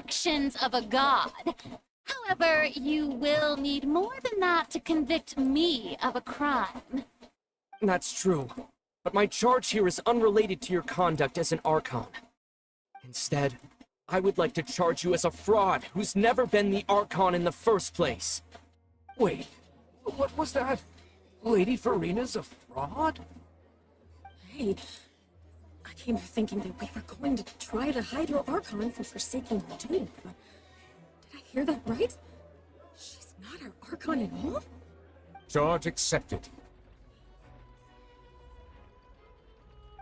actions of a god. However, you will need more than that to convict me of a crime. That's true, but my charge here is unrelated to your conduct as an Archon. Instead, I would like to charge you as a fraud who's never been the Archon in the first place. Wait, what was that? Lady Farina's a fraud? Hey, I came here thinking that we were going to try to hide your Archon from forsaking the dude, but did I hear that right? She's not our Archon at all? Charge accepted.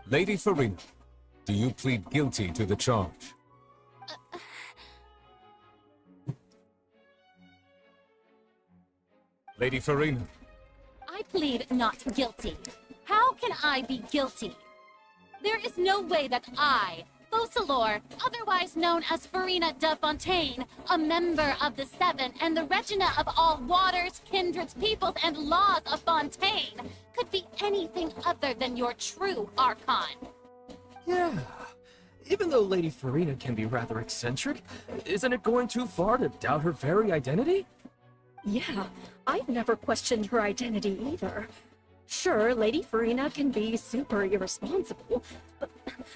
Lady Farina, do you plead guilty to the charge? Lady Farina. I plead not guilty. How can I be guilty? There is no way that I, Focalor, otherwise known as Farina de Fontaine, a member of the Seven and the Regina of all waters, kindreds, peoples, and laws of Fontaine, could be anything other than your true Archon. Yeah. Even though Lady Farina can be rather eccentric, isn't it going too far to doubt her very identity? Yeah, I've never questioned her identity either. Sure, Lady Farina can be super irresponsible,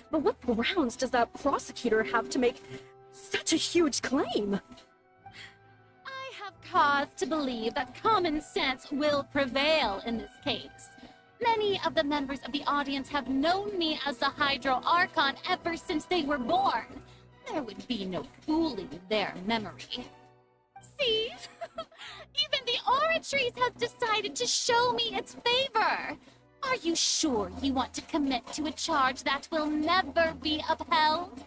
but what grounds does that prosecutor have to make such a huge claim? I have cause to believe that common sense will prevail in this case. Many of the members of the audience have known me as the Hydro Archon ever since they were born. There would be no fooling their memory. See? Even the Oratrice has decided to show me its favor. Are you sure you want to commit to a charge that will never be upheld?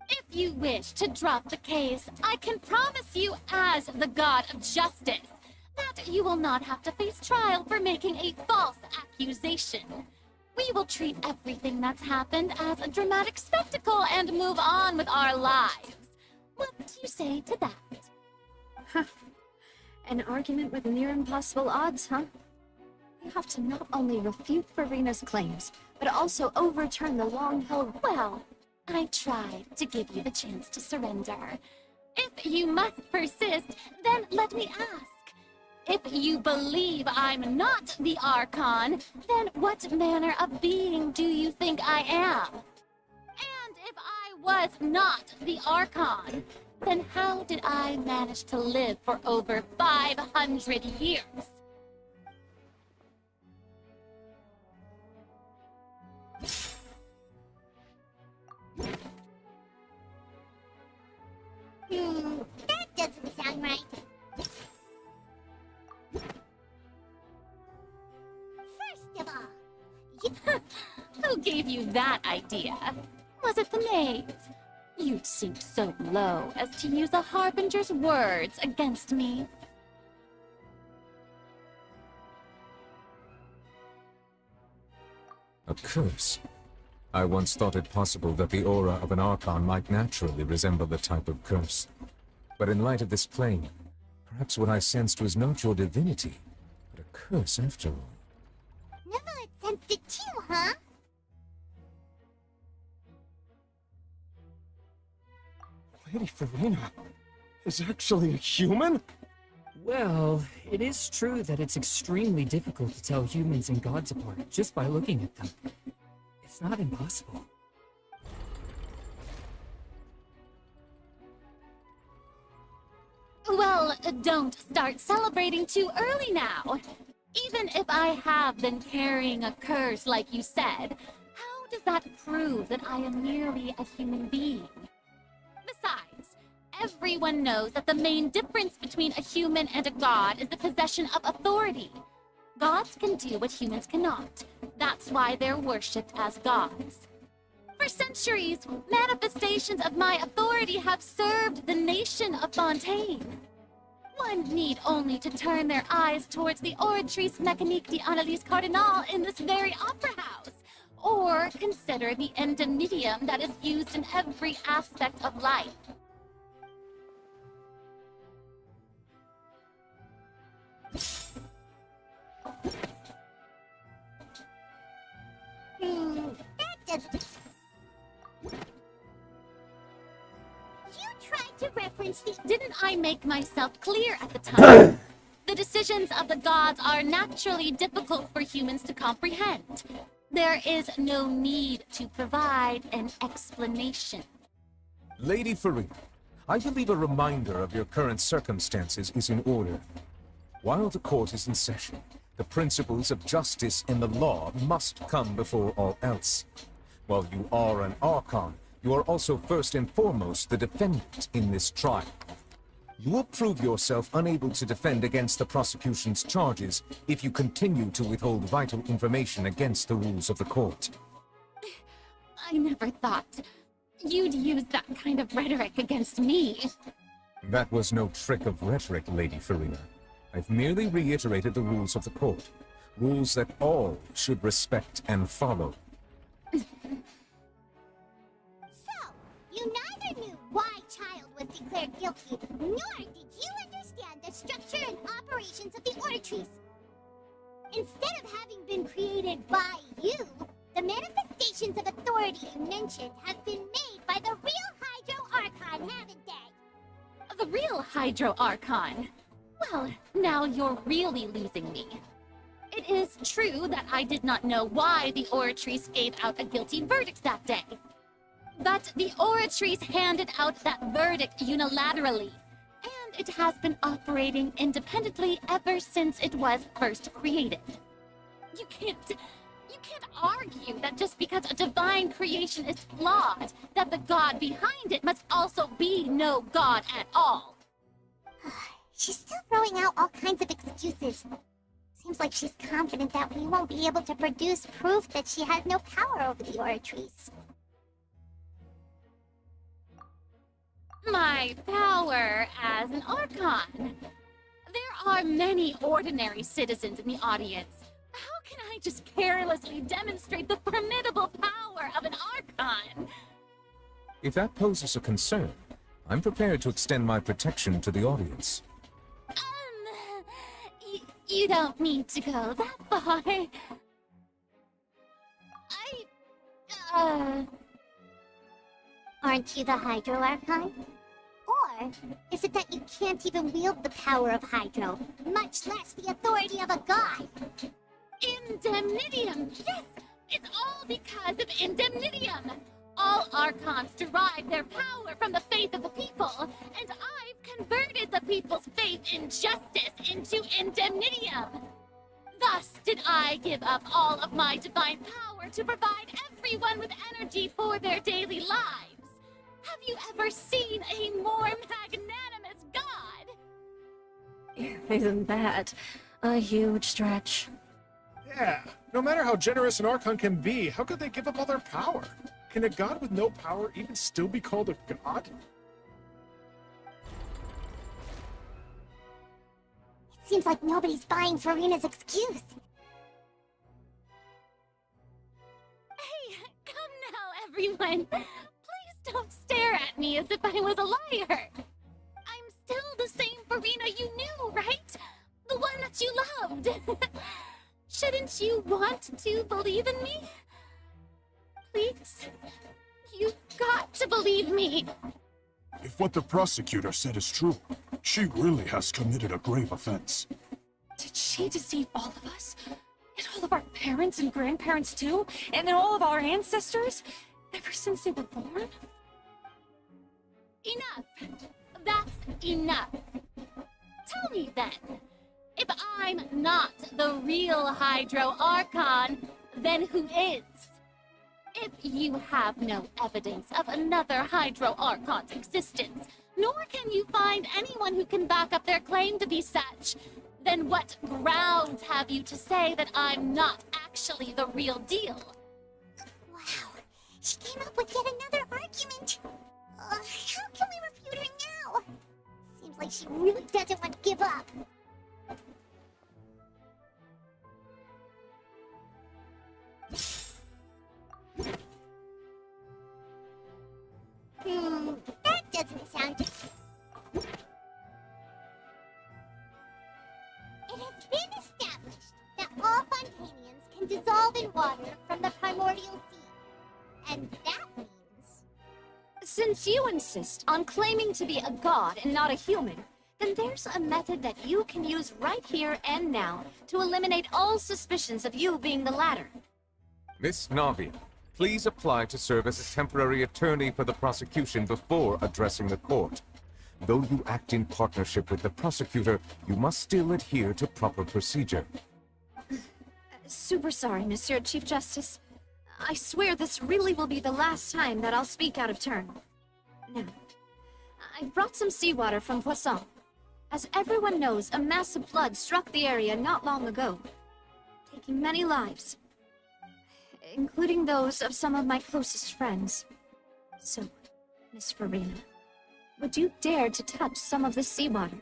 If you wish to drop the case, I can promise you as the God of Justice that you will not have to face trial for making a false accusation. We will treat everything that's happened as a dramatic spectacle and move on with our lives. What do you say to that? Huh. An argument with near impossible odds, huh? You have to not only refute Farina's claims, but also overturn the long-held... Well, I tried to give you the chance to surrender. If you must persist, then let me ask. If you believe I'm not the Archon, then what manner of being do you think I am? And if I was not the Archon, then how did I manage to live for over 500 years? That doesn't sound right. First of all, Who gave you that idea? Was it the knave? You'd sink so low as to use a harbinger's words against me. A curse? I once thought it possible that the aura of an Archon might naturally resemble the type of curse. But in light of this claim, perhaps what I sensed was not your divinity, but a curse after all. Never sensed it too, huh? Lady Farina is actually a human? Well, it is true that it's extremely difficult to tell humans and gods apart just by looking at them. It's not impossible. Well, don't start celebrating too early now. Even if I have been carrying a curse like you said, how does that prove that I am merely a human being? Besides, everyone knows that the main difference between a human and a god is the possession of authority. Gods can do what humans cannot. That's why they're worshipped as gods. For centuries, manifestations of my authority have served the nation of Fontaine. One need only to turn their eyes towards the Oratrice Mécanique d'Analyse Cardinal in this very opera house, or consider the endemnitium that is used in every aspect of life. That doesn't... You tried to reference the... Didn't I make myself clear at the time? The decisions of the gods are naturally difficult for humans to comprehend. There is no need to provide an explanation. Lady Farina, I believe a reminder of your current circumstances is in order. While the court is in session, the principles of justice and the law must come before all else. While you are an Archon, you are also first and foremost the defendant in this trial. You will prove yourself unable to defend against the prosecution's charges if you continue to withhold vital information against the rules of the court. I never thought you'd use that kind of rhetoric against me. That was no trick of rhetoric, Lady Farina. I've merely reiterated the rules of the court. Rules that all should respect and follow. So, you neither knew why Child was declared guilty, nor did you understand the structure and operations of the Oratrice. Instead of having been created by you, the manifestations of authority you mentioned have been made by the real Hydro Archon, haven't they? The real Hydro Archon? Well, now you're really losing me. It is true that I did not know why the Oratrice gave out a guilty verdict that day. But the Oratrice handed out that verdict unilaterally, and it has been operating independently ever since it was first created. You can't argue that just because a divine creation is flawed, that the god behind it must also be no god at all. She's still throwing out all kinds of excuses. Seems like she's confident that we won't be able to produce proof that she has no power over the Oratrice. My power as an Archon. There are many ordinary citizens in the audience. How can I just carelessly demonstrate the formidable power of an Archon? If that poses a concern, I'm prepared to extend my protection to the audience. You don't need to go that far. Aren't you the Hydro Archon? Or is it that you can't even wield the power of Hydro, much less the authority of a god? Indemnitium! Yes! It's all because of Indemnitium! All Archons derive their power from the faith of the people, and I've converted the people's faith in justice into Indemnitium! Thus did I give up all of my divine power to provide everyone with energy for their daily lives! Have you ever seen a more magnanimous god? Isn't that a huge stretch? Yeah, no matter how generous an Archon can be, how could they give up all their power? Can a god with no power even still be called a god? It seems like nobody's buying Farina's excuse. Hey, come now, everyone! Please don't stare at me as if I was a liar! I'm still the same Farina you knew, right? The one that you loved! Shouldn't you want to believe in me? Please? You've got to believe me! If what the prosecutor said is true, she really has committed a grave offense. Did she deceive all of us? And all of our parents and grandparents too? And all of our ancestors? Ever since they were born? Enough! That's enough! Tell me then, if I'm not the real Hydro Archon, then who is? If you have no evidence of another Hydro Archon's existence, nor can you find anyone who can back up their claim to be such, then what grounds have you to say that I'm not actually the real deal? Wow, she came up with yet another argument. How can we refute her now? Seems like she really doesn't want to give up. That doesn't sound... It has been established that all Fontanians can dissolve in water from the primordial sea. And that means... Since Since you insist on claiming to be a god and not a human, then there's a method that you can use right here and now to eliminate all suspicions of you being the latter. Miss Navia, please apply to serve as a temporary attorney for the prosecution before addressing the court. Though you act in partnership with the prosecutor, you must still adhere to proper procedure. Super sorry, Monsieur Chief Justice. I swear this really will be the last time that I'll speak out of turn. Now, I brought some seawater from Poisson. As everyone knows, a massive flood struck the area not long ago, taking many lives, including those of some of my closest friends. So, Miss Farina, would you dare to touch some of this seawater?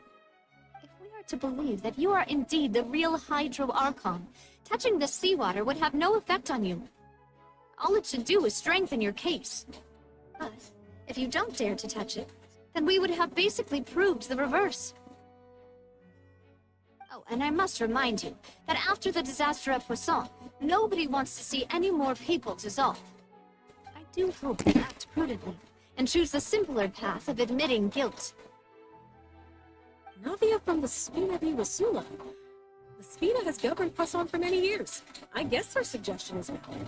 If we are to believe that you are indeed the real Hydro Archon, touching this seawater would have no effect on you. All it should do is strengthen your case. But if you don't dare to touch it, then we would have basically proved the reverse. Oh, and I must remind you that after the disaster at Poisson, nobody wants to see any more people dissolved. I do hope you act prudently and choose the simpler path of admitting guilt. Navia from the Spina di Wasula. The Spina has governed Poisson for many years. I guess her suggestion is valid.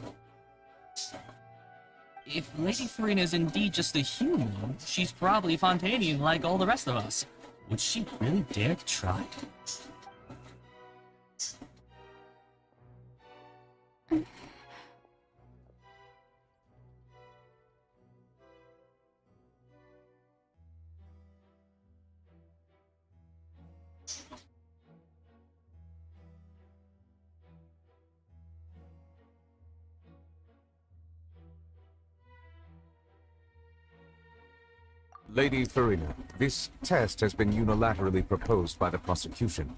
If Lady Farina is indeed just a human, she's probably Fontanian like all the rest of us. Would she really dare to try? Lady Farina, this test has been unilaterally proposed by the prosecution.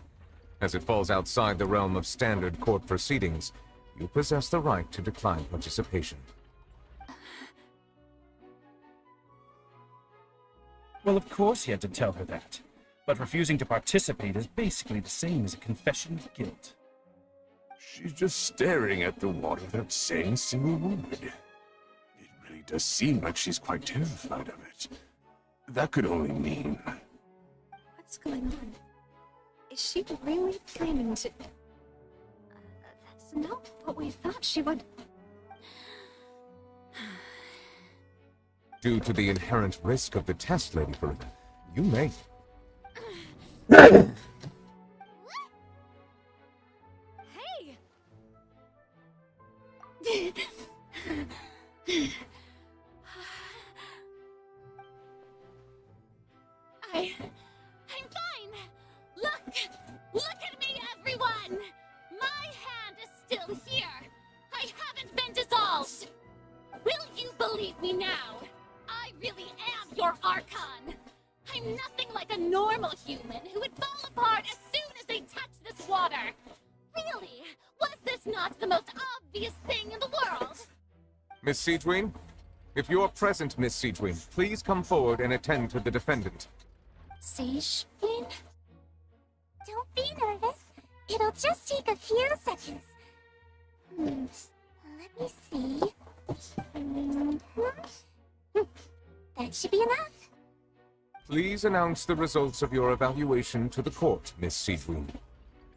As it falls outside the realm of standard court proceedings, you possess the right to decline participation. Well, of course he had to tell her that. But refusing to participate is basically the same as a confession of guilt. She's just staring at the water without saying a single word. It really does seem like she's quite terrified of it. That could only mean... What's going on? Is she really planning to... that's not what we thought she would... Due to the inherent risk of the test, Lady Farina, you may. Hey! I'm fine! Look at me, everyone! My hand is still here! I haven't been dissolved! Will you believe me now? I really am your Archon! I'm nothing like a normal human who would fall apart as soon as they touch this water! Really? Was this not the most obvious thing in the world? Miss Seedween? If you are present, Miss Seedween, please come forward and attend to the defendant. Seedween? Don't be nervous. It'll just take a few seconds. Let me see. That should be enough. Please announce the results of your evaluation to the court, Miss Seedween.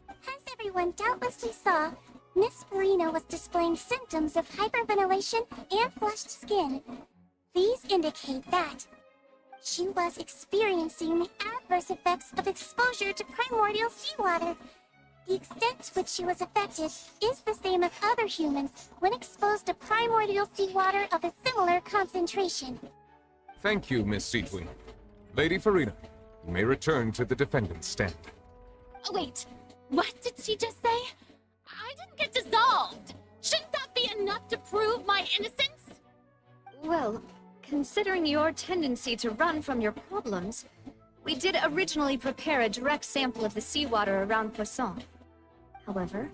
As everyone doubtlessly saw, Miss Farina was displaying symptoms of hyperventilation and flushed skin. These indicate that she was experiencing the adverse effects of exposure to primordial seawater. The extent to which she was affected is the same as other humans when exposed to primordial seawater of a similar concentration. Thank you, Miss Seedween. Lady Farina, you may return to the defendant's stand. Oh, wait, what did she just say? I didn't get dissolved! Shouldn't that be enough to prove my innocence? Well, considering your tendency to run from your problems, we did originally prepare a direct sample of the seawater around Poisson. However,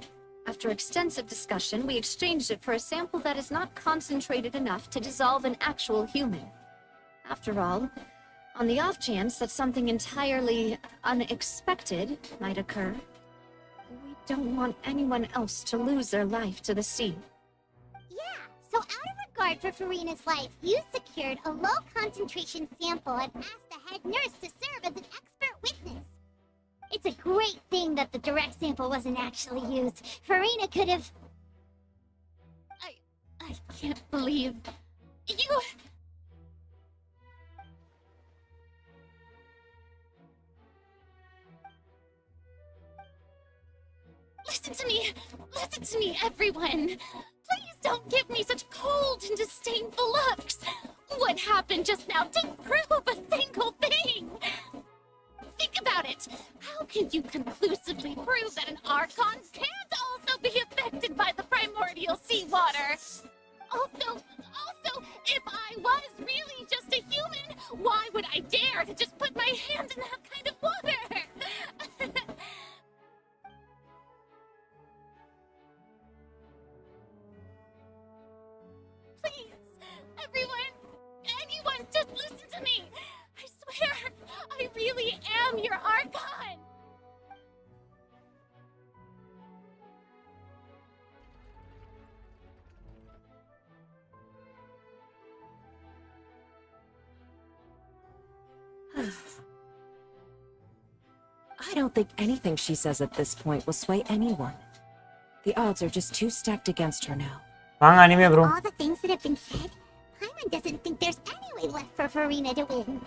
after extensive discussion, we exchanged it for a sample that is not concentrated enough to dissolve an actual human. After all, on the off chance that something entirely unexpected might occur, we don't want anyone else to lose their life to the sea. Yeah, so out of regard regard for Farina's life, you secured a low-concentration sample and asked the head nurse to serve as an expert witness. It's a great thing that the direct sample wasn't actually used. Farina could have... I can't believe... You... Listen to me, everyone! Please don't give me such cold and disdainful looks! What happened just now didn't prove a single thing! Think about it! How can you conclusively prove that an Archon can't also be affected by the primordial seawater? Also, if I was really just a human, why would I dare to just put my hand in that kind of water? Please, anyone, just listen to me! I swear, I really am your Archon! I don't think anything she says at this point will sway anyone. The odds are just too stacked against her now. Anime, bro. All the things that have been said, Paimon doesn't think there's any way left for Farina to win.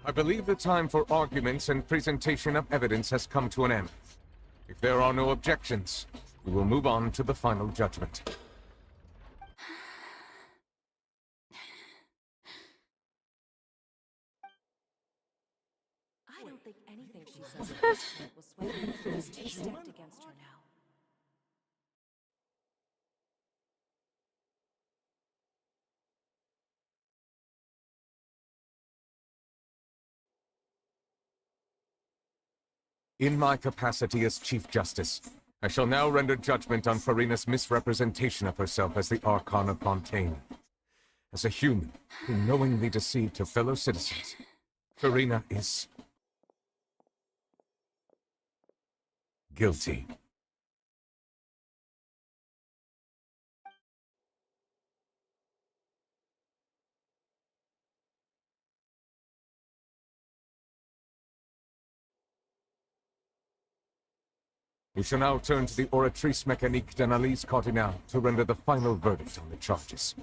I believe the time for arguments and presentation of evidence has come to an end. If there are no objections, we will move on to the final judgment. I don't think anything she says at this point will sway anyone. It's too stacked against her now. In my capacity as Chief Justice, I shall now render judgment on Farina's misrepresentation of herself as the Archon of Fontaine. As a human who knowingly deceived her fellow citizens, Farina is... guilty. We shall now turn to the Oratrice Mécanique d'Analyse Cardinale to render the final verdict on the charges.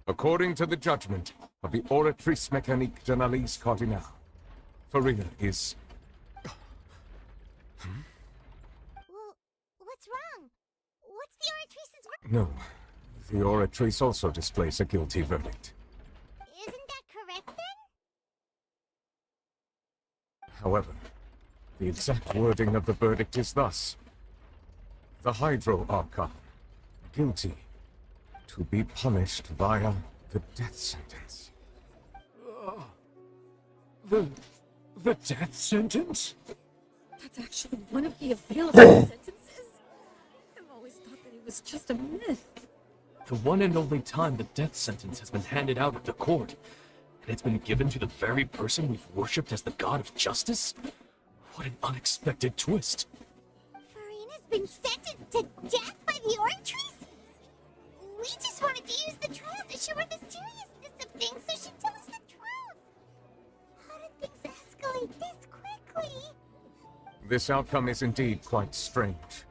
According to the judgment of the Oratrice Mécanique d'Analyse Cardinale, Farina is... What's wrong? What's the Oratrice's... No, the Oratrice also displays a guilty verdict. Isn't that correct, then? However, the exact wording of the verdict is thus. The Hydro Archon, guilty, to be punished via the death sentence. The death sentence? That's actually one of the available sentences. I've always thought that it was just a myth. The one and only time the death sentence has been handed out at the court, and it's been given to the very person we've worshipped as the god of justice? What an unexpected twist. Farina's been sentenced to death by the Oratrice? We just wanted to use the trial to show her the seriousness of things so she'd tell us the truth. How did things escalate this quickly? This outcome is indeed quite strange.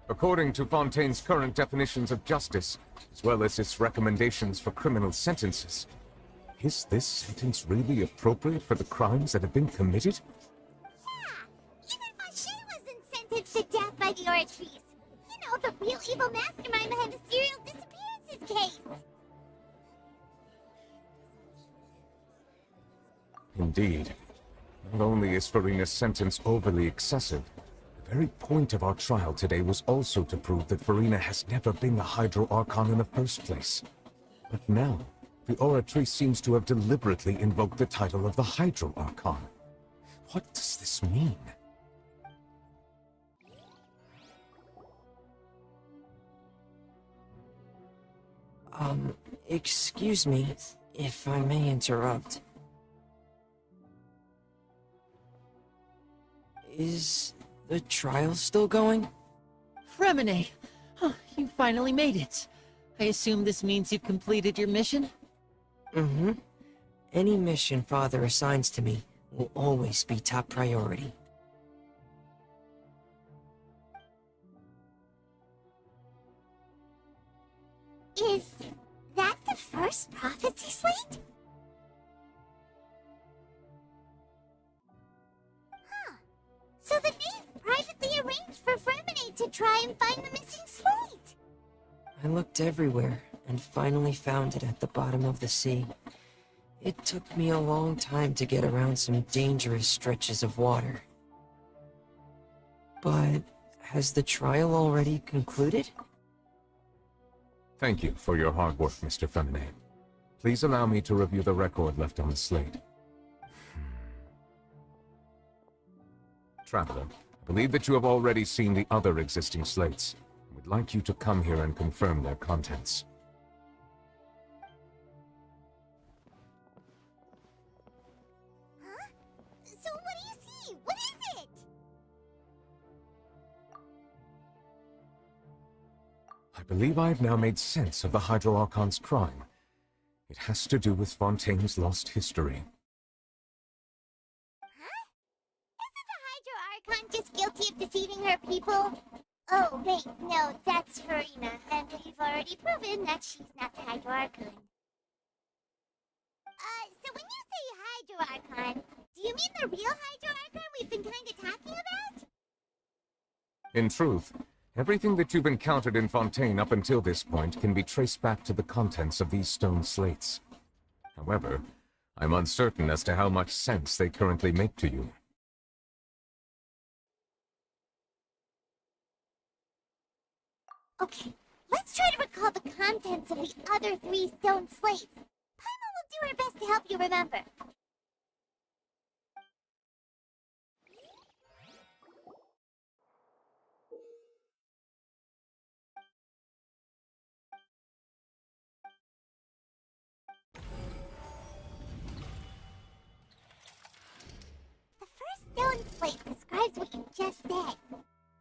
According to Fontaine's current definitions of justice, as well as its recommendations for criminal sentences, is this sentence really appropriate for the crimes that have been committed? Yeah, even Fauché wasn't sentenced to death by the Oratrice. You know, the real evil mastermind behind the serial disappearances case. Indeed. Not only is Farina's sentence overly excessive, the very point of our trial today was also to prove that Farina has never been a Hydro Archon in the first place. But now, the Oratrice seems to have deliberately invoked the title of the Hydro Archon. What does this mean? Excuse me, if I may interrupt. Is the trial still going? Fremine! Huh, you finally made it. I assume this means you've completed your mission? Mm-hmm. Any mission Father assigns to me will always be top priority. Is that the first prophecy slate? Huh. So the knave privately arranged for Fremine to try and find the missing slate. I looked everywhere and finally found it at the bottom of the sea. It took me a long time to get around some dangerous stretches of water. But has the trial already concluded? Thank you for your hard work, Mr. Femine. Please allow me to review the record left on the slate. Traveler, I believe that you have already seen the other existing slates. I would like you to come here and confirm their contents. Huh? So what do you see? What is it? I believe I have now made sense of the Hydro Archon's crime. It has to do with Fontaine's lost history. Huh? Isn't the Hydro Archon just guilty of deceiving her people? Oh, wait, no, that's Farina, and we've already proven that she's not the Hydro Archon. So when you say Hydro Archon, do you mean the real Hydro Archon we've been kinda talking about? In truth, everything that you've encountered in Fontaine up until this point can be traced back to the contents of these stone slates. However, I'm uncertain as to how much sense they currently make to you. Okay, let's try to recall the contents of the other 3 stone slates. Paimon will do her best to help you remember. The first stone slate describes what you just said.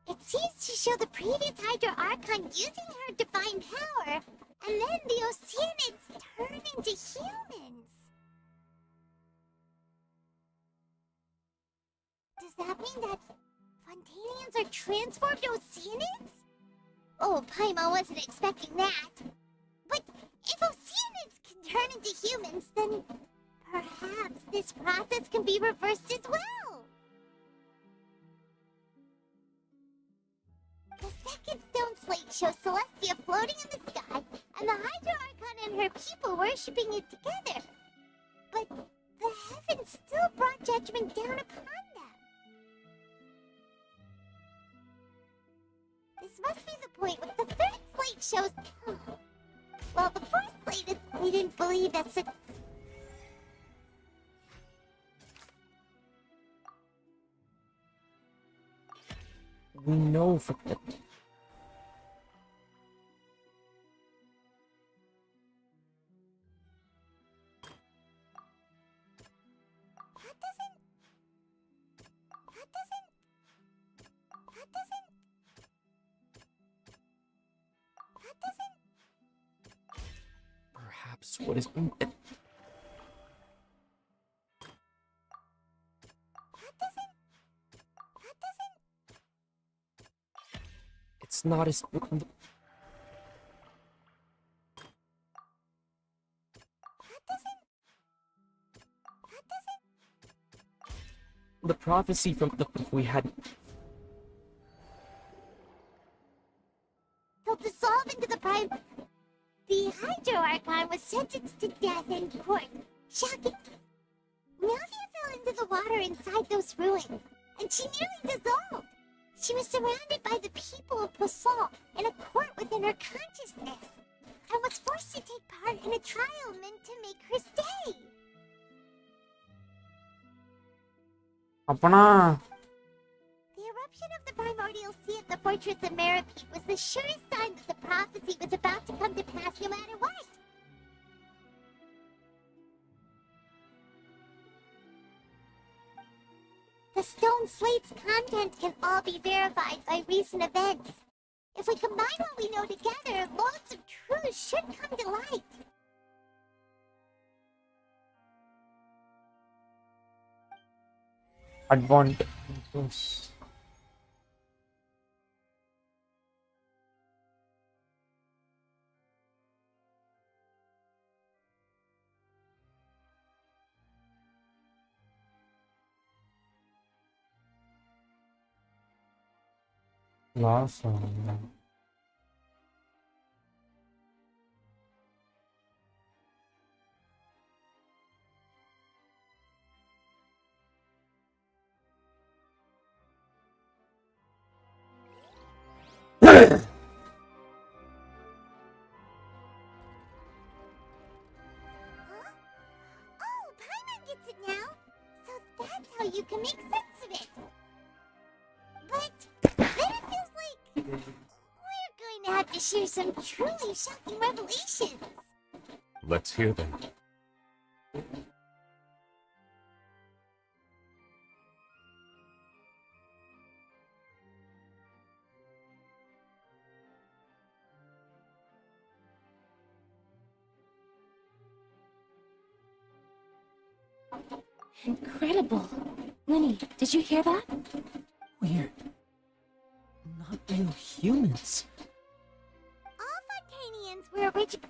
It seems to show the previous Hydro Archon using her divine power, and then the Oceanids turn into humans. Does that mean that Fontanians are transformed Oceanids? Oh, Paimon wasn't expecting that. But if Oceanids can turn into humans, then perhaps this process can be reversed as well. The second stone slate shows Celestia floating in the sky, and the Hydro Archon and her people worshipping it together. But the heavens still brought judgment down upon them. This must be the point where the third slate shows... Well, the fourth slate is we didn't believe that such... We know for... That doesn't... Perhaps what is... It's not as... The prophecy from the... we had... He'll dissolve into the prime... The Hydro Archon was sentenced to death in court. Shocking. Melvia fell into the water inside those ruins, and she nearly dissolved. She was surrounded by the people of Poisson in a court within her consciousness, and was forced to take part in a trial meant to make her stay. Apana. The eruption of the primordial sea at the fortress of Meripede was the surest sign that the prophecy was about to come to pass no matter what. The stone slate's content can all be verified by recent events. If we combine what we know together, loads of truths should come to light. Advantages. Loss of Oh, Paimon gets it now. So that's how you can make sense of it. But then it feels like we're going to have to share some truly shocking revelations. Let's hear them. Incredible. Linny, did you hear that? Weird. Not real humans. All Fontanians were original.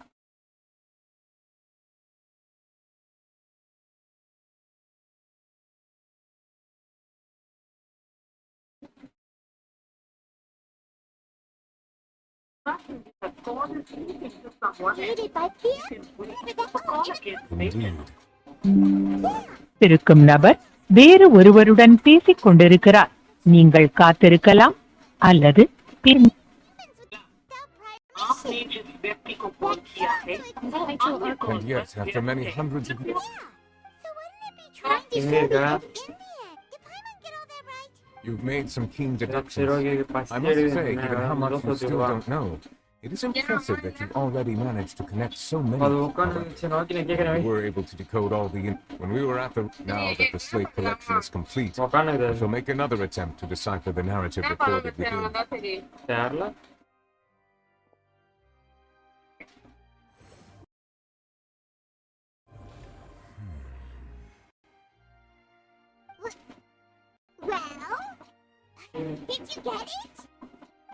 Created by fear? Indeed. இருக்கும் நபர் வேறு ஒருவருடன் பேசிக் கொண்டிருக்கிறார். நீங்கள் காத்திருக்கலாம் அல்லது And yet, after many hundreds of years, you've made some keen deductions. I must say, given how much you still don't know, it is impressive that you've already managed to connect so many. You were able to decode all the... When we were at the... Now that the slate collection is complete, we shall make another attempt to decipher the narrative recorded within. Well, did you get it?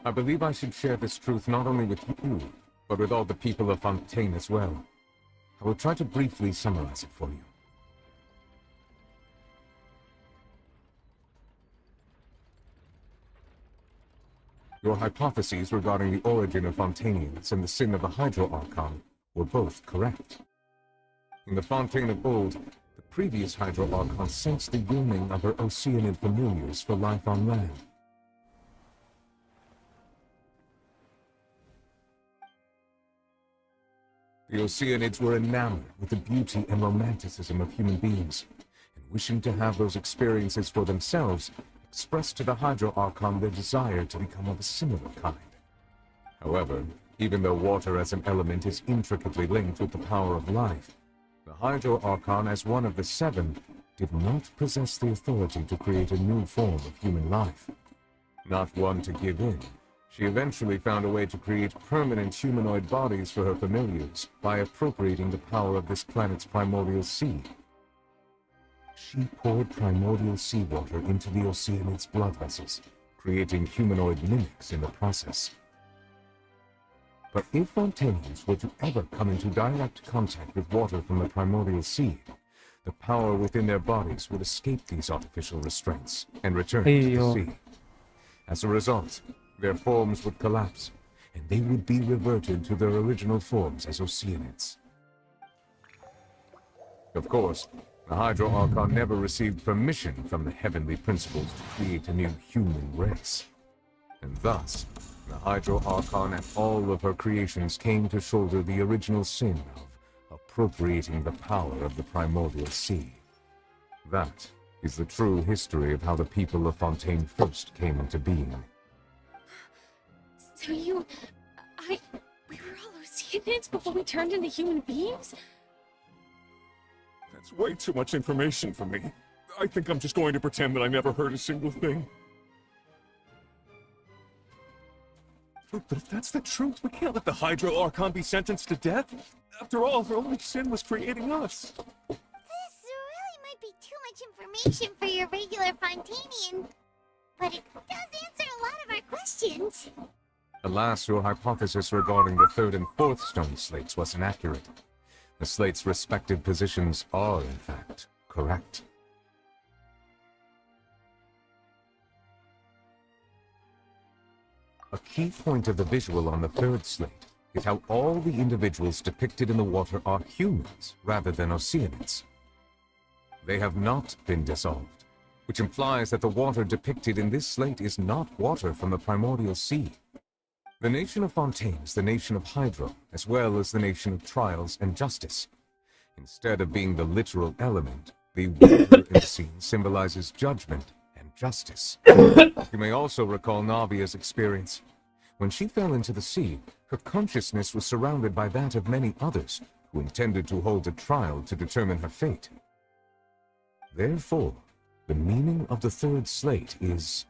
I believe I should share this truth not only with you, but with all the people of Fontaine as well. I will try to briefly summarize it for you. Your hypotheses regarding the origin of Fontanians and the sin of the Hydro Archon were both correct. In the Fontaine of old, the previous Hydro Archon sensed the yearning of her Oceanid familiars for life on land. The Oceanids were enamored with the beauty and romanticism of human beings, and wishing to have those experiences for themselves, expressed to the Hydro Archon their desire to become of a similar kind. However, even though water as an element is intricately linked with the power of life, the Hydro Archon, as one of the seven, did not possess the authority to create a new form of human life. Not one to give in, she eventually found a way to create permanent humanoid bodies for her familiars by appropriating the power of this planet's primordial sea. She poured primordial seawater into the Oceanids' blood vessels, creating humanoid mimics in the process. But if Fontanians were to ever come into direct contact with water from the primordial sea, the power within their bodies would escape these artificial restraints and return to the sea. As a result, their forms would collapse, and they would be reverted to their original forms as Oceanids. Of course, the Hydro Archon never received permission from the heavenly principles to create a new human race. And thus, the Hydro Archon and all of her creations came to shoulder the original sin of appropriating the power of the primordial sea. That is the true history of how the people of Fontaine first came into being. So we were all Oceanids before we turned into human beings? That's way too much information for me. I think I'm just going to pretend that I never heard a single thing. But if that's the truth, we can't let the Hydro Archon be sentenced to death. After all, her only sin was creating us. This really might be too much information for your regular Fontanian, but it does answer a lot of our questions. Alas, your hypothesis regarding the third and fourth stone slates was inaccurate. The slates' respective positions are, in fact, correct. A key point of the visual on the third slate is how all the individuals depicted in the water are humans rather than Oceanids. They have not been dissolved, which implies that the water depicted in this slate is not water from the primordial sea. The nation of Fontaine is the nation of Hydro, as well as the nation of Trials and Justice. Instead of being the literal element, the water in the scene symbolizes judgment and justice. You may also recall Navia's experience. When she fell into the sea, her consciousness was surrounded by that of many others who intended to hold a trial to determine her fate. Therefore, the meaning of the third slate is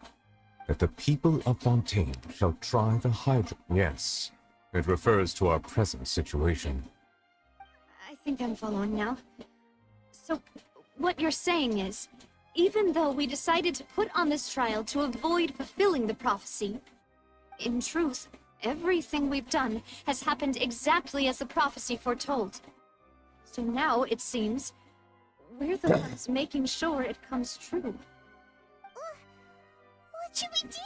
that the people of Fontaine shall try the Hydro. Yes, it refers to our present situation. I think I'm following now. So, what you're saying is, even though we decided to put on this trial to avoid fulfilling the prophecy, in truth, everything we've done has happened exactly as the prophecy foretold. So now, it seems, we're the ones making sure it comes true. What should we do?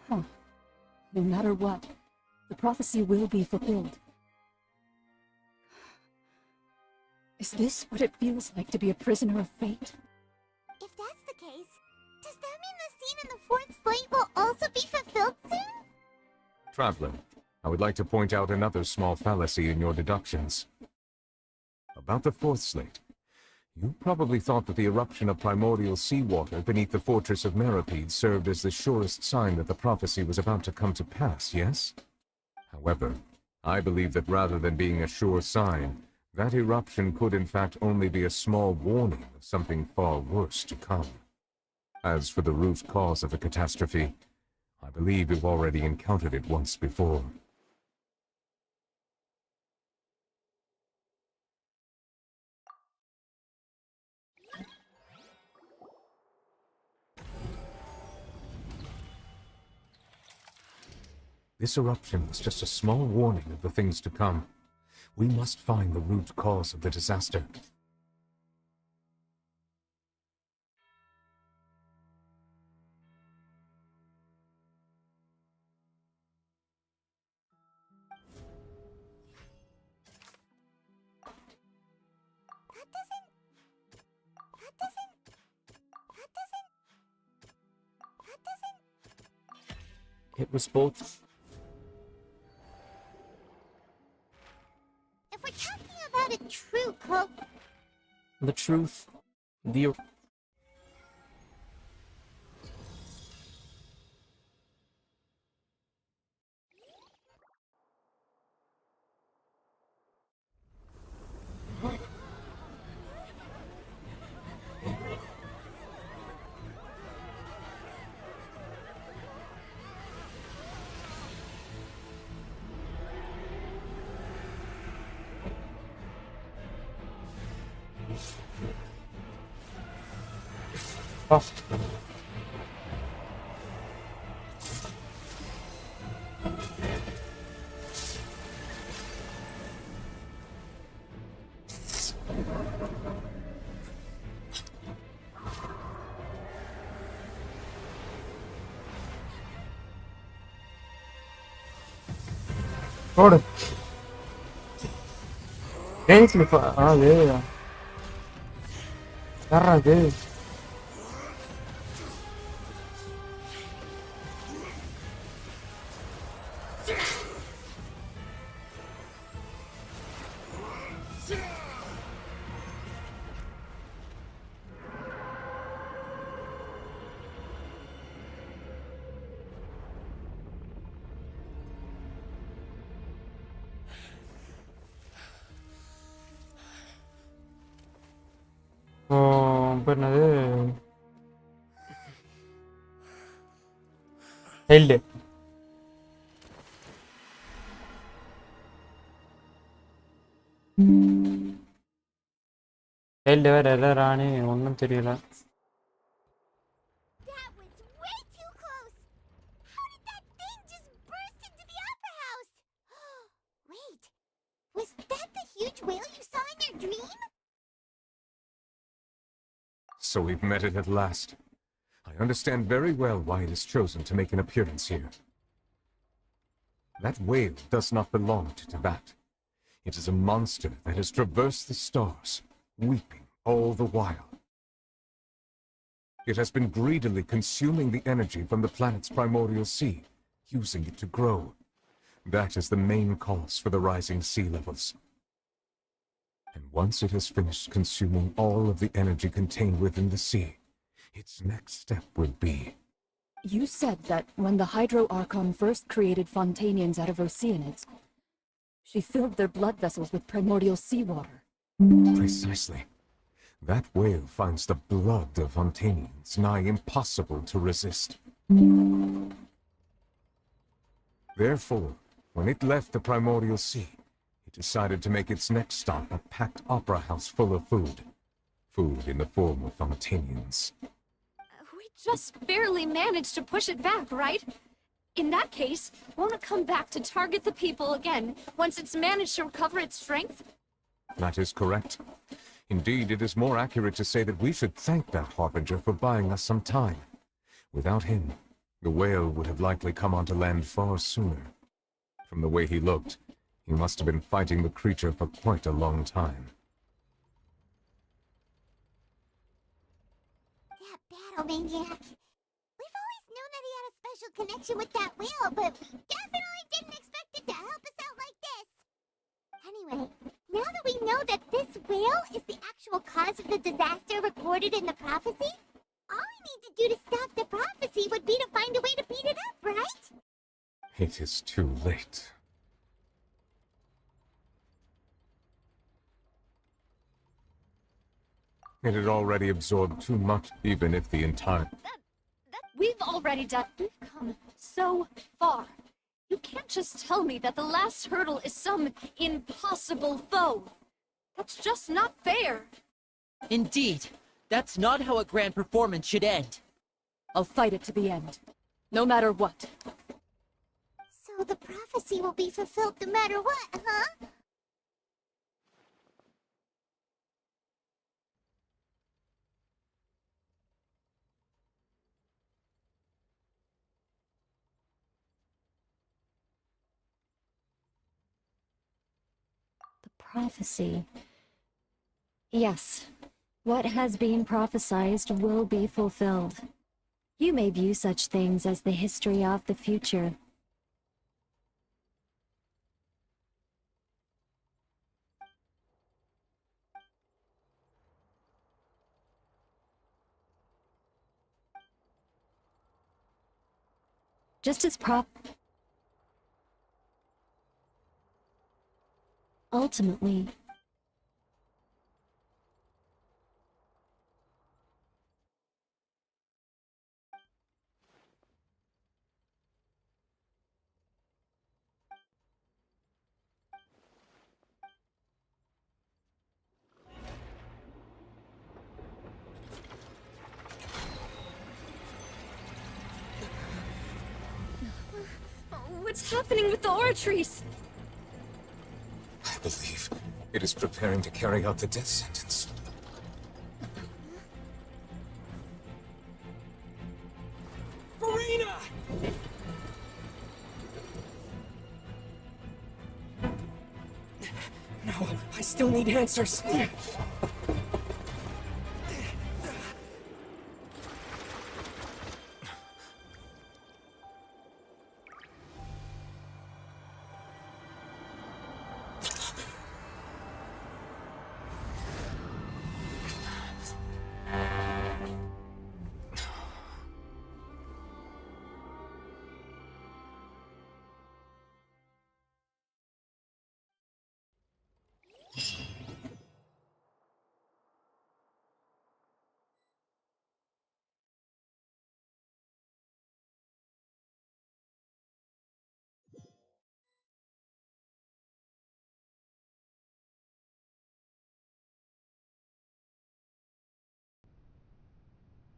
Huh. No matter what, the prophecy will be fulfilled. Is this what it feels like to be a prisoner of fate? If that's the case, does that mean the scene in the fourth slate will also be fulfilled soon? Traveler, I would like to point out another small fallacy in your deductions. About the fourth slate, you probably thought that the eruption of primordial seawater beneath the fortress of Meripede served as the surest sign that the prophecy was about to come to pass, yes? However, I believe that rather than being a sure sign, that eruption could in fact only be a small warning of something far worse to come. As for the root cause of the catastrophe, I believe you've already encountered it once before. This eruption was just a small warning of the things to come. We must find the root cause of the disaster. It was both. If we're talking about a true cloak, The truth, the... Oh. Oğlum. Genç mi? Abi ya. Yarra değil. பேர் என்னது held held வேற எதானே ஒன்றும் தெரியல. That was way too close! How did that thing just burst into the opera house? Wait, was that the huge whale you saw in your dream? So we've met it at last. I understand very well why it has chosen to make an appearance here. That whale does not belong to Teyvat. It is a monster that has traversed the stars, weeping all the while. It has been greedily consuming the energy from the planet's primordial sea, using it to grow. That is the main cause for the rising sea levels. And once it has finished consuming all of the energy contained within the sea, its next step will be... You said that when the Hydro Archon first created Fontanians out of Oceanids, she filled their blood vessels with primordial seawater. Precisely. That whale finds the blood of Fontanians nigh impossible to resist. Therefore, when it left the primordial sea, it decided to make its next stop a packed opera house full of food. Food in the form of Fontanians. We just barely managed to push it back, right? In that case, won't it come back to target the people again once it's managed to recover its strength? That is correct. Indeed, it is more accurate to say that we should thank that Harbinger for buying us some time. Without him, the whale would have likely come onto land far sooner. From the way he looked, he must have been fighting the creature for quite a long time. That battle maniac. We've always known that he had a special connection with that whale, but we definitely didn't expect it to help us out like this. Anyway, now that we know that this whale is the actual cause of the disaster recorded in the prophecy, all we need to do to stop the prophecy would be to find a way to beat it up, right? It is too late. It had already absorbed too much, even if the entire... We've already done. We've come so far. You can't just tell me that the last hurdle is some impossible foe. That's just not fair. Indeed. That's not how a grand performance should end. I'll fight it to the end. No matter what. So the prophecy will be fulfilled no matter what, huh? Prophecy. Yes, what has been prophesied will be fulfilled. You may view such things as the history of the future. Just as ultimately, what's happening with the aura trees? I believe it is preparing to carry out the death sentence. Farina! No, I still need answers.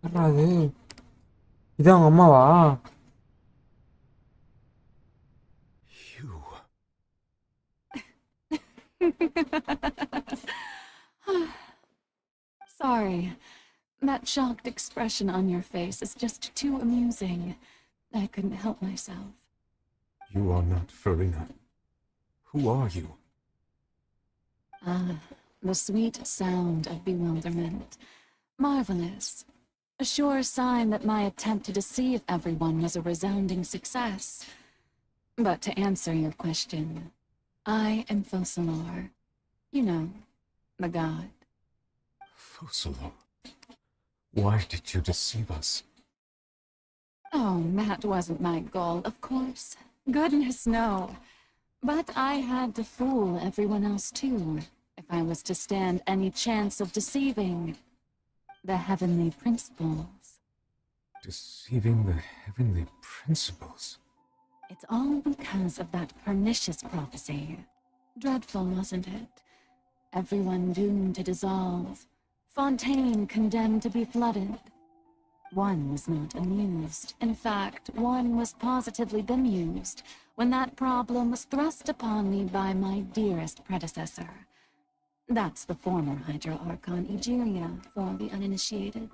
யார்ரா அது? இது அவங்க அம்மாவா? Sorry. That shocked expression on your face is just too amusing. I couldn't help myself. You are not Farina. Who are you? Ah, the sweet sound of bewilderment. Marvelous. A sure sign that my attempt to deceive everyone was a resounding success. But to answer your question, I am Fosalor. You know, the god. Fosalor. Why did you deceive us? Oh, that wasn't my goal, of course. Goodness, no. But I had to fool everyone else too, if I was to stand any chance of deceiving the heavenly principles. Deceiving the heavenly principles? It's all because of that pernicious prophecy. Dreadful, wasn't it? Everyone doomed to dissolve. Fontaine condemned to be flooded. One was not amused. In fact, one was positively bemused when that problem was thrust upon me by my dearest predecessor. That's the former Hydro Archon Egeria, for the uninitiated.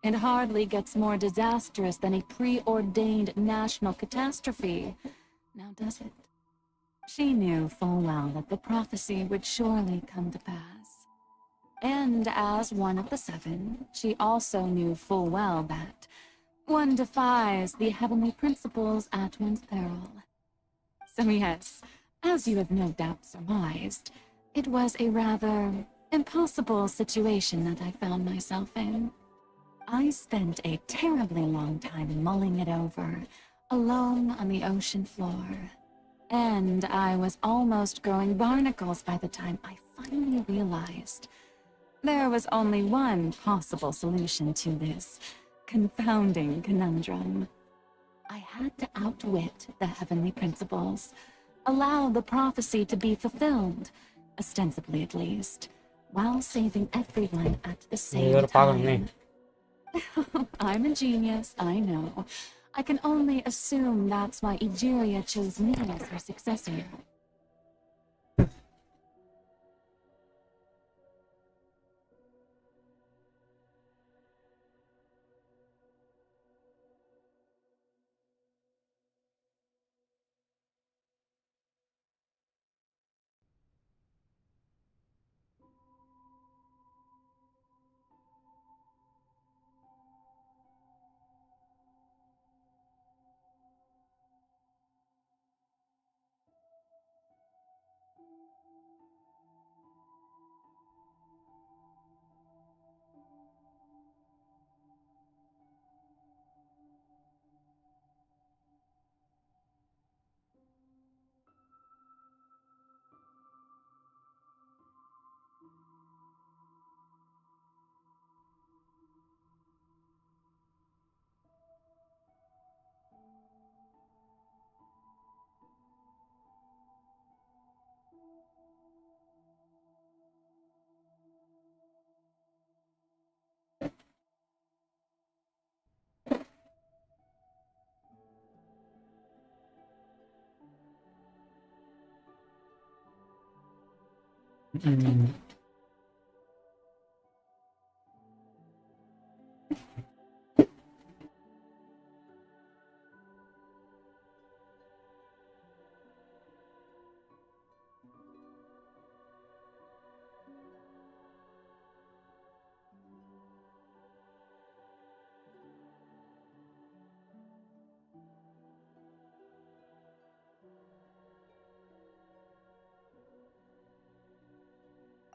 It hardly gets more disastrous than a preordained national catastrophe, now does it? She knew full well that the prophecy would surely come to pass. And as one of the seven, she also knew full well that one defies the heavenly principles at one's peril. So yes, as you have no doubt surmised, it was a rather impossible situation that I found myself in. I spent a terribly long time mulling it over, alone on the ocean floor. And I was almost growing barnacles by the time I finally realized there was only one possible solution to this confounding conundrum. I had to outwit the heavenly principles, allow the prophecy to be fulfilled, ostensibly at least, while saving everyone at the same time. I'm a genius, I know. I can only assume that's why Egeria chose me as her successor.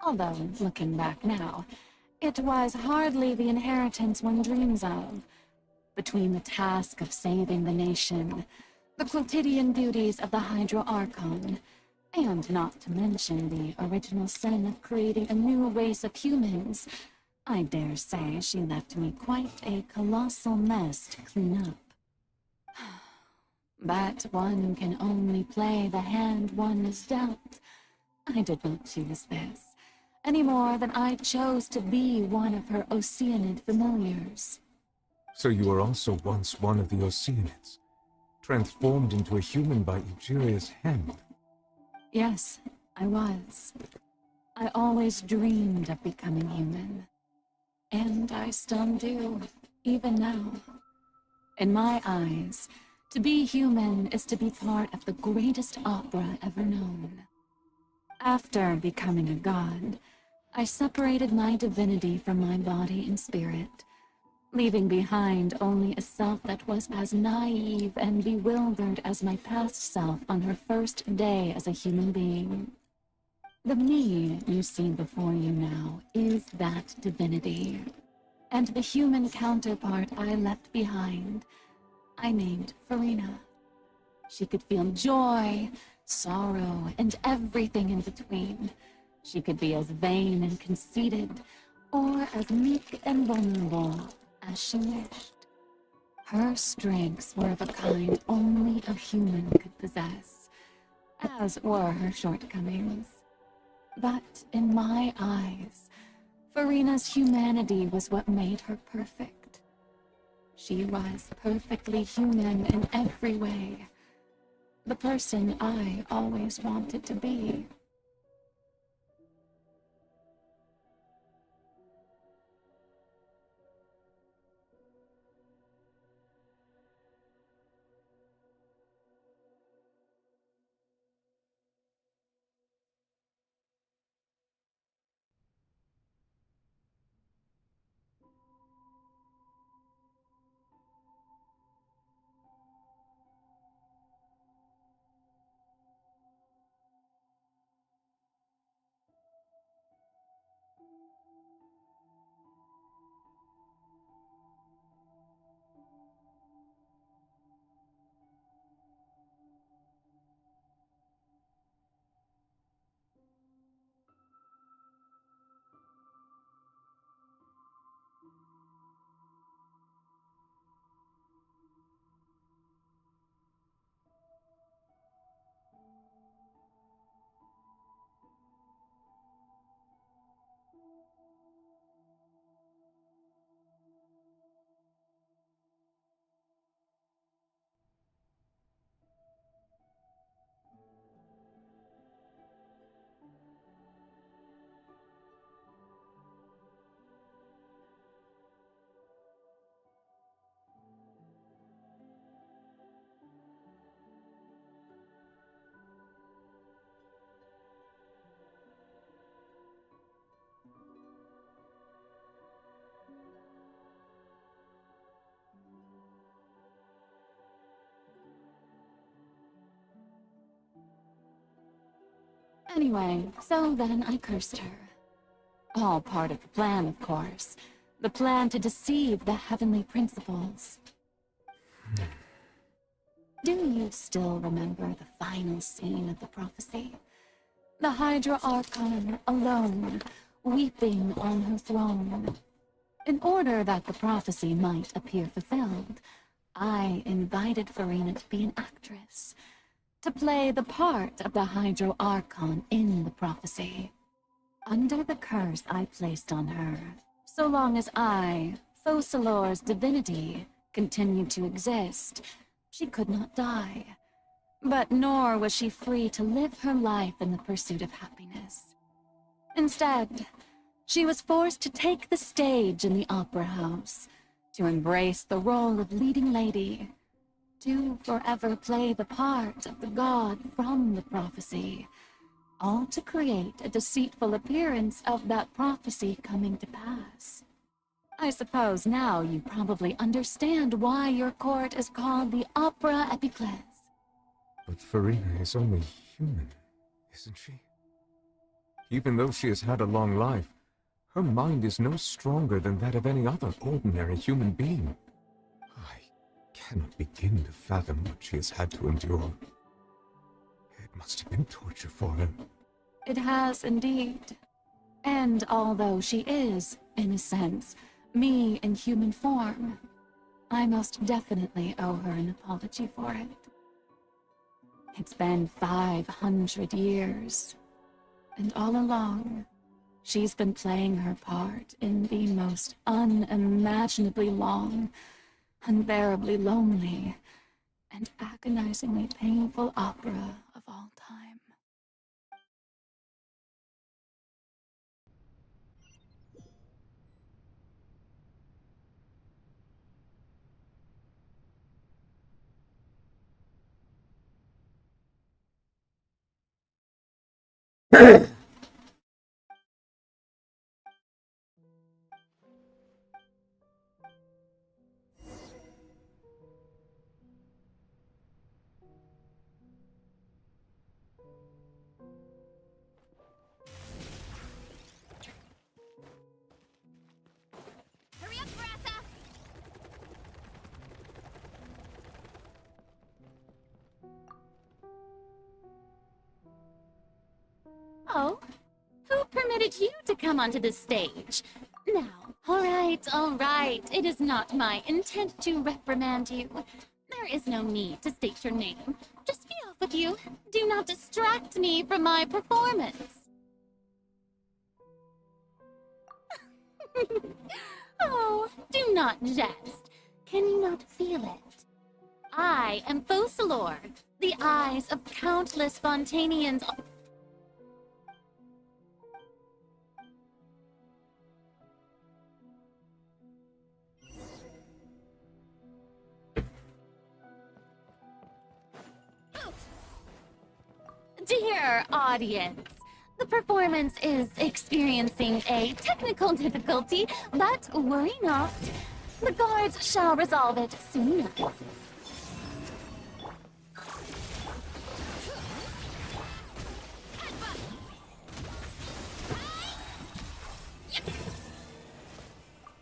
Although, looking back now, it was hardly the inheritance one dreams of. Between the task of saving the nation, the quotidian duties of the Hydro Archon, and not to mention the original sin of creating a new race of humans, I dare say she left me quite a colossal mess to clean up. But one can only play the hand one is dealt. I did not choose this. any more than I chose to be one of her Oceanid familiars. So you were also once one of the Oceanids, transformed into a human by Ejiria's hand. Yes, I was. I always dreamed of becoming human. And I still do, even now. In my eyes, to be human is to be part of the greatest opera ever known. After becoming a god, I separated my divinity from my body and spirit, leaving behind only a self that was as naive and bewildered as my past self on her first day as a human being. The me you see before you now is that divinity, and the human counterpart I left behind, I named Farina. She could feel joy, sorrow, and everything in between. She could be as vain and conceited, or as meek and vulnerable as she wished. Her strengths were of a kind only a human could possess, as were her shortcomings. But in my eyes, Farina's humanity was what made her perfect. She was perfectly human in every way. The person I always wanted to be. Anyway, so then I cursed her. All part of the plan, of course. The plan to deceive the heavenly principles. Do you still remember the final scene of the prophecy? The Hydra Archon, alone, weeping on her throne. In order that the prophecy might appear fulfilled, I invited Farina to be an actress, to play the part of the Hydro Archon in the prophecy. Under the curse I placed on her, so long as I, Focalor's divinity, continued to exist, she could not die. But nor was she free to live her life in the pursuit of happiness. Instead, she was forced to take the stage in the opera house, to embrace the role of leading lady, to forever play the part of the god from the prophecy, all to create a deceitful appearance of that prophecy coming to pass. I suppose now you probably understand why your court is called the Opera Epiclese. But Farina is only human, isn't she? Even though she has had a long life, her mind is no stronger than that of any other ordinary human being. I cannot begin to fathom what she has had to endure. It must have been torture for her. It has indeed. And although she is, in a sense, me in human form, I most definitely owe her an apology for it. It's been 500 years, and all along, She's been playing her part in the most unimaginably long, unbearably lonely, and agonizingly painful opera of all time. Hurry up, Brassa! Oh? Who permitted you to come onto the stage? Now, all right. It is not my intent to reprimand you. There is no need to state your name. Just be off with you. Do not distract me from my performance. Oh, do not jest. Can you not feel it? I am Focalor, the eyes of countless Fontanians. Dear audience, the performance is experiencing a technical difficulty, but worry not. The guards shall resolve it soon enough.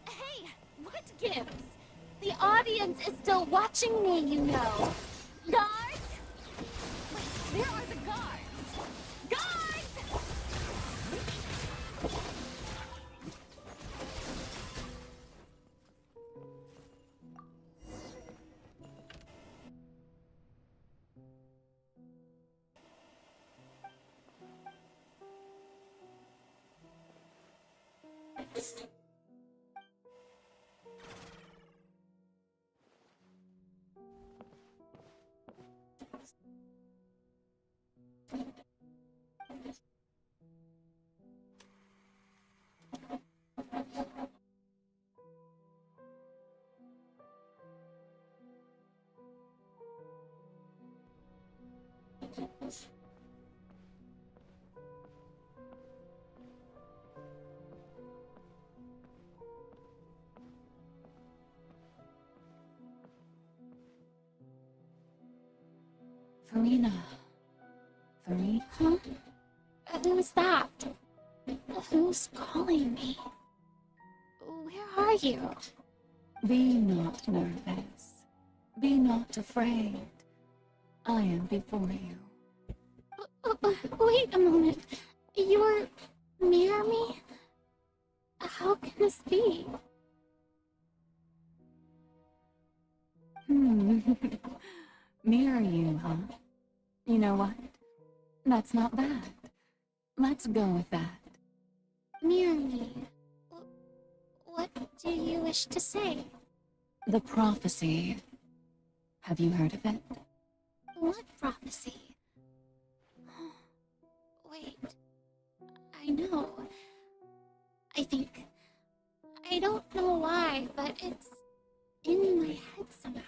Hey, what gives? The audience is still watching me, you know. Guards? Wait, where are the guards? Guards! Farina. Farina? Huh? Who's that? Who's calling me? Where are you? Be not nervous. Be not afraid. I am before you. Wait a moment. You're near me? How can this be? Mirror you, huh? You know what? That's not bad. Let's go with that. Near me? What do you wish to say? The prophecy. Have you heard of it? What prophecy? Wait. I know. I think. I don't know why, but it's in my head somehow.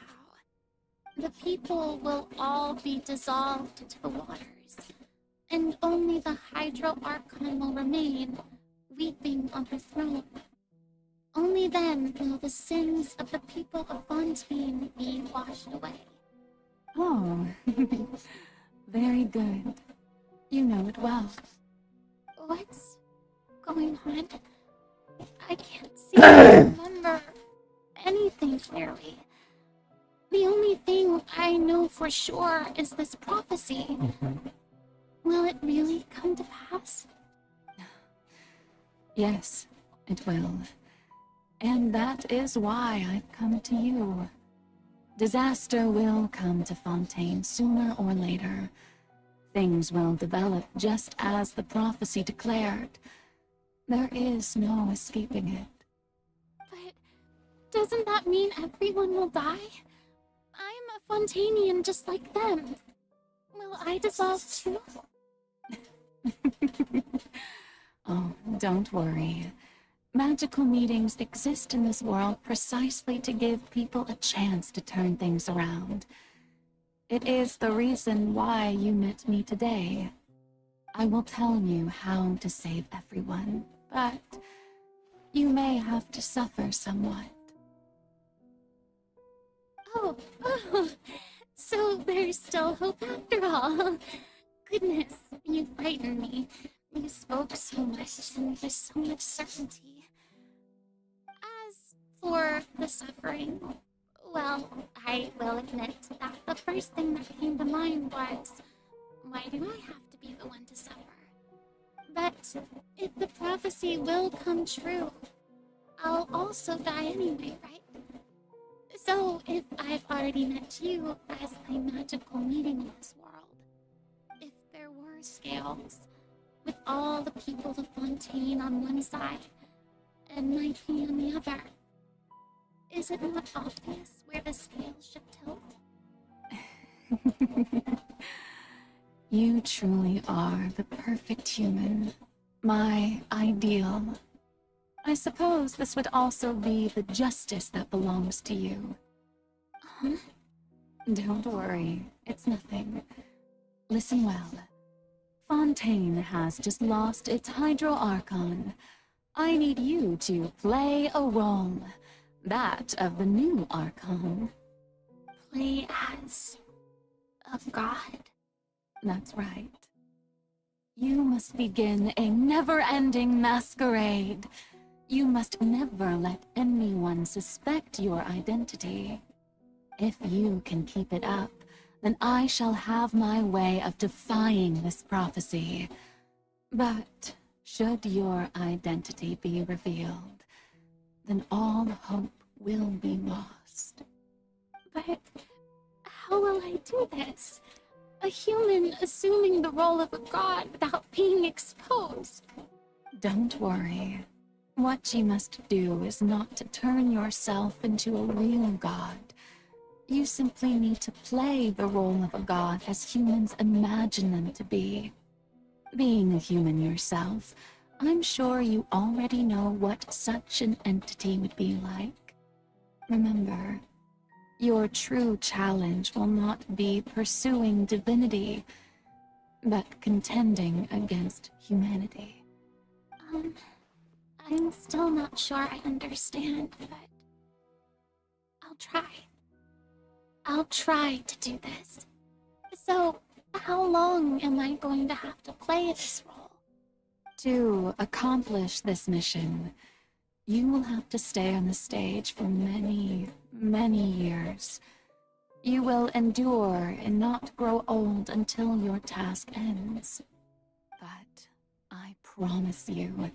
The people will all be dissolved into the waters, and only the Hydro Archon will remain, weeping on her throne. Only then will the sins of the people of Fontaine be washed away. Oh, very good. You know it well. What's going on? I can't seem to remember anything clearly. The only thing I know for sure is this prophecy. Will it really come to pass? Yes, it will. And that is why I've come to you. Disaster will come to Fontaine sooner or later. Things will develop just as the prophecy declared. There is no escaping it. But doesn't that mean everyone will die? I'm a Fontanian just like them. Will I dissolve too? Oh, don't worry. Magical meetings exist in this world precisely to give people a chance to turn things around. It is the reason why you met me today. I will tell you how to save everyone, but you may have to suffer somewhat. Oh, so there's still hope after all. Goodness, you frightened me. You spoke so much and with so much certainty. As for the suffering, well, I will admit that the first thing that came to mind was, why do I have to be the one to suffer? But if the prophecy will come true, I'll also die anyway, right? So if I've already met you as a magical meeting in this world, if there were scales, with all the people of Fontaine on one side and my team on the other, is it not obvious where the scales should tilt? You truly are the perfect human, my ideal. I suppose this would also be the justice that belongs to you. Huh? Don't worry, it's nothing. Listen well. Fontaine has just lost its Hydro Archon. I need you to play a role, that of the new Archon. Play as a god? That's right. You must begin a never-ending masquerade. You must never let anyone suspect your identity. If you can keep it up, then I shall have my way of defying this prophecy. But should your identity be revealed, then all hope will be lost. But how will I do this? A human assuming the role of a god without being exposed. Don't worry. What you must do is not to turn yourself into a real god. You simply need to play the role of a god as humans imagine them to be. Being a human yourself, I'm sure you already know what such an entity would be like. Remember, your true challenge will not be pursuing divinity, but contending against humanity. I'm still not sure I understand, but I'll try. I'll try to do this. So, how long am I going to have to play this role? To accomplish this mission, you will have to stay on the stage for many, many years. You will endure and not grow old until your task ends. But I promise you,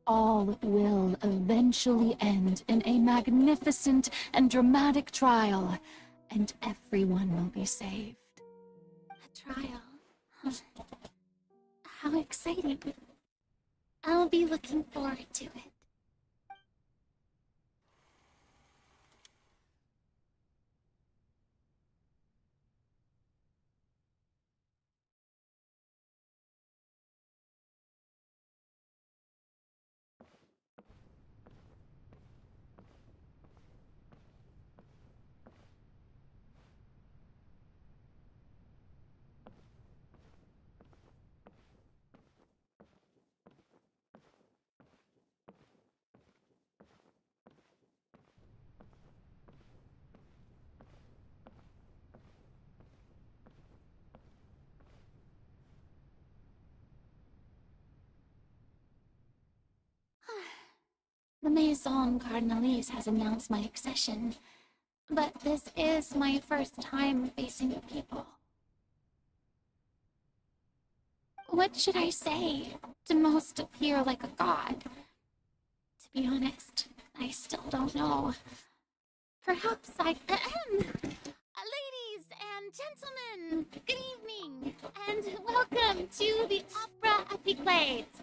all will eventually end in a magnificent and dramatic trial, and everyone will be saved. A trial? Huh. How exciting. I'll be looking forward to it. The Maison Cardinalise has announced my accession, but this is my first time facing the people. What should I say to most appear like a god? To be honest, I still don't know. Perhaps I... Ladies and gentlemen, good evening, and welcome to the Opera Epiclades.